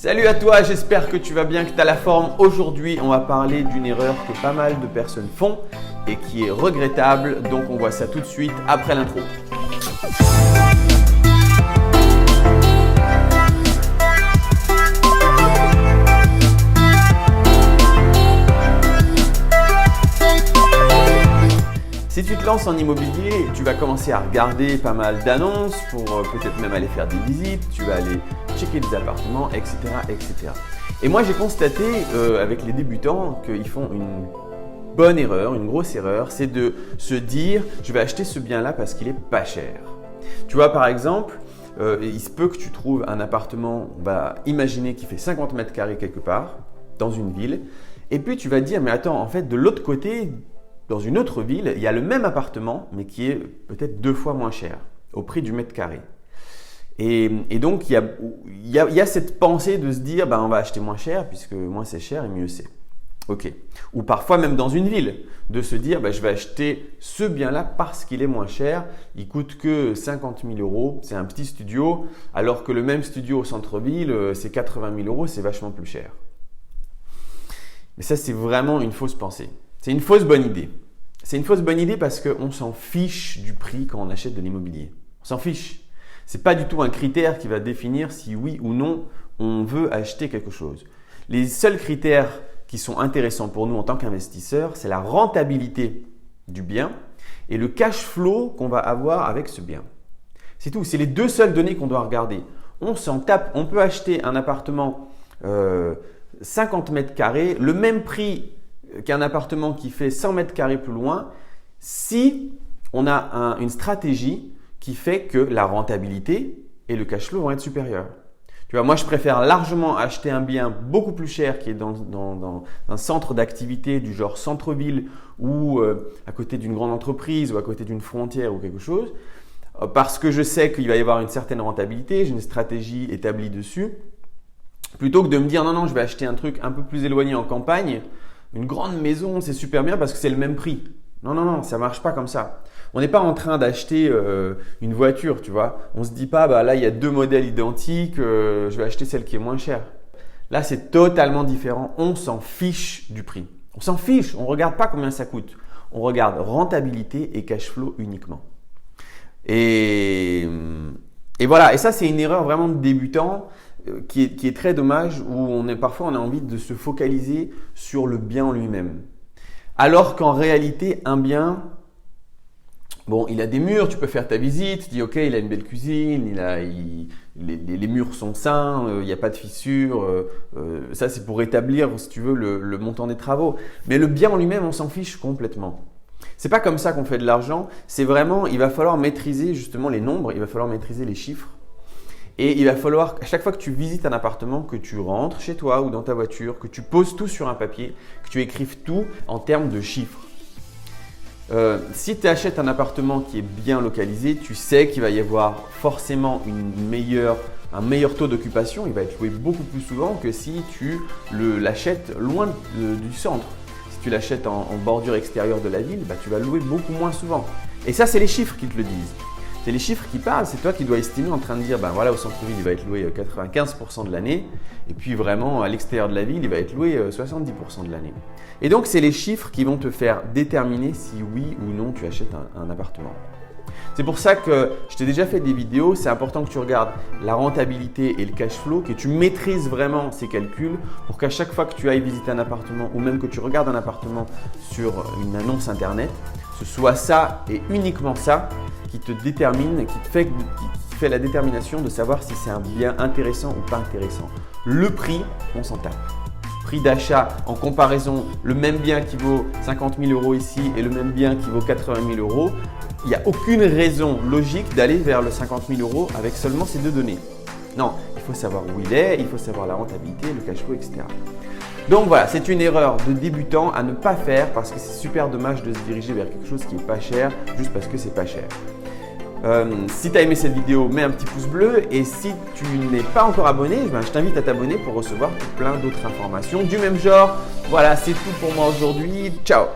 Salut à toi, j'espère que tu vas bien, que tu as la forme. Aujourd'hui, on va parler d'une erreur que pas mal de personnes font et qui est regrettable. Donc, on voit ça tout de suite après l'intro. Si tu te lances en immobilier, tu vas commencer à regarder pas mal d'annonces pour peut-être même aller faire des visites, tu vas aller checker des appartements, etc. etc. Et moi, j'ai constaté avec les débutants qu'ils font une bonne erreur, une grosse erreur, c'est de se dire « je vais acheter ce bien-là parce qu'il est pas cher ». Tu vois, par exemple, il se peut que tu trouves un appartement, imaginez qu'il fait 50 mètres carrés quelque part, dans une ville, et puis tu vas te dire « mais attends, en fait, de l'autre côté, dans une autre ville, il y a le même appartement, mais qui est peut-être 2 fois moins cher, au prix du mètre carré. » Et donc, il y a cette pensée de se dire on va acheter moins cher, puisque moins c'est cher et mieux c'est. Ok. Ou parfois même dans une ville, de se dire je vais acheter ce bien-là parce qu'il est moins cher. Il coûte que 50 000 €, c'est un petit studio, alors que le même studio au centre-ville, c'est 80 000 €, c'est vachement plus cher. Mais ça, c'est vraiment une fausse pensée. C'est une fausse bonne idée. C'est une fausse bonne idée parce qu'on s'en fiche du prix quand on achète de l'immobilier. On s'en fiche. Ce n'est pas du tout un critère qui va définir si oui ou non on veut acheter quelque chose. Les seuls critères qui sont intéressants pour nous en tant qu'investisseurs, c'est la rentabilité du bien et le cash flow qu'on va avoir avec ce bien. C'est tout. C'est les deux seules données qu'on doit regarder. On s'en tape. On peut acheter un appartement 50 mètres carrés, le même prix qu'un appartement qui fait 100 mètres carrés plus loin, si on a une stratégie qui fait que la rentabilité et le cash flow vont être supérieurs. Tu vois, moi, je préfère largement acheter un bien beaucoup plus cher qui est dans un centre d'activité du genre centre-ville ou à côté d'une grande entreprise ou à côté d'une frontière ou quelque chose, parce que je sais qu'il va y avoir une certaine rentabilité, j'ai une stratégie établie dessus, plutôt que de me dire non, je vais acheter un truc un peu plus éloigné en campagne. Une grande maison, c'est super bien parce que c'est le même prix. Non, ça ne marche pas comme ça. On n'est pas en train d'acheter une voiture, tu vois. On ne se dit pas, là, il y a 2 modèles identiques, je vais acheter celle qui est moins chère. Là, c'est totalement différent. On s'en fiche du prix. On s'en fiche. On ne regarde pas combien ça coûte. On regarde rentabilité et cash flow uniquement. Et voilà. Et ça, c'est une erreur vraiment de débutant qui est très dommage, où parfois on a envie de se focaliser sur le bien en lui-même. Alors qu'en réalité, un bien, il a des murs, tu peux faire ta visite, tu dis ok, il a une belle cuisine, les murs sont sains, il n'y a pas de fissures, ça c'est pour établir, si tu veux, le montant des travaux. Mais le bien en lui-même, on s'en fiche complètement. C'est pas comme ça qu'on fait de l'argent, c'est vraiment, il va falloir maîtriser justement les nombres, il va falloir maîtriser les chiffres. Et il va falloir, à chaque fois que tu visites un appartement, que tu rentres chez toi ou dans ta voiture, que tu poses tout sur un papier, que tu écrives tout en termes de chiffres. Si tu achètes un appartement qui est bien localisé, tu sais qu'il va y avoir forcément un meilleur taux d'occupation. Il va être loué beaucoup plus souvent que si tu l'achètes loin du centre. Si tu l'achètes en bordure extérieure de la ville, tu vas le louer beaucoup moins souvent. Et ça, c'est les chiffres qui te le disent. C'est les chiffres qui parlent, c'est toi qui dois estimer en train de dire, au centre-ville, il va être loué 95% de l'année, et puis vraiment à l'extérieur de la ville, il va être loué 70% de l'année. Et donc, c'est les chiffres qui vont te faire déterminer si oui ou non tu achètes un appartement. C'est pour ça que je t'ai déjà fait des vidéos, c'est important que tu regardes la rentabilité et le cash flow, que tu maîtrises vraiment ces calculs pour qu'à chaque fois que tu ailles visiter un appartement ou même que tu regardes un appartement sur une annonce internet, ce soit ça et uniquement ça qui te détermine, qui fait la détermination de savoir si c'est un bien intéressant ou pas intéressant. Le prix, on s'en tape. Prix d'achat en comparaison, le même bien qui vaut 50 000 € ici et le même bien qui vaut 80 000 €, il n'y a aucune raison logique d'aller vers le 50 000 € avec seulement ces 2 données. Non, il faut savoir où il est, il faut savoir la rentabilité, le cash flow, etc. Donc voilà, c'est une erreur de débutant à ne pas faire parce que c'est super dommage de se diriger vers quelque chose qui n'est pas cher juste parce que c'est pas cher. Si tu as aimé cette vidéo, mets un petit pouce bleu et si tu n'es pas encore abonné, je t'invite à t'abonner pour recevoir plein d'autres informations du même genre. Voilà, c'est tout pour moi aujourd'hui. Ciao!